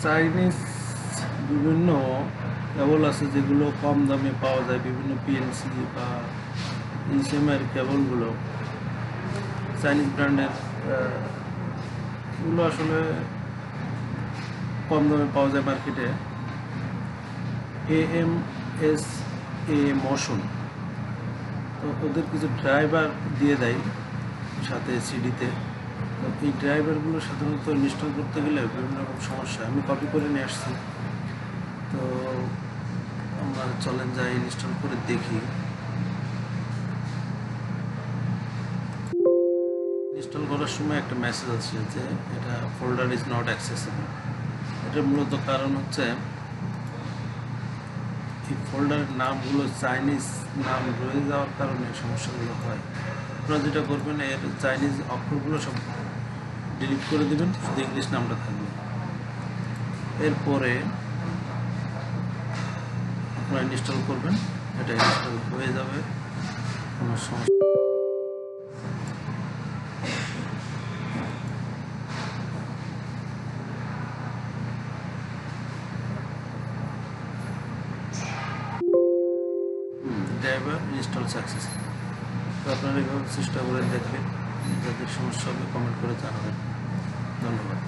Chinese বিভিন্ন কেবল আছে যেগুলো কম দামে পাওয়া যায়, বিভিন্ন পিএলসি বা এইচএমআই কেবলগুলো চাইনিজ ব্র্যান্ডের এগুলো আসলে কম দামে পাওয়া যায় মার্কেটে। AMS মোশন, তো ওদের কিছু ড্রাইভার দিয়ে দেয় সাথে সিডিতে। তো এই ড্রাইভারগুলো সাধারণত ইনস্টল করতে গেলে বিভিন্ন রকম সমস্যা, আমি কপি করে নিয়ে আসছি। তো আমরা চলেন যাই ইনস্টল করে দেখি। ইনস্টল করার সময় একটা মেসেজ আসছে যে এটা ফোল্ডার ইজ নট অ্যাক্সেসেবল। এটার মূলত কারণ হচ্ছে এই ফোল্ডারের নামগুলো চাইনিজ নাম রয়ে যাওয়ার কারণে সমস্যাগুলো হয়। আপনারা যেটা করবেন, এর চাইনিজ অক্ষরগুলো সব ডিলিট করে দেবেন, শুধু ইংলিশ নামটা থাকবে। এরপরে আপনারা ইনস্টল করবেন, এটা ইনস্টল হয়ে যাবে, কোনো সমস্যা। Driver install success. তো আপনারা এইভাবে চেষ্টা করে দেখবেন, যাদের সমস্যা হবে কমেন্ট করে জানাবেন। ধন্যবাদ।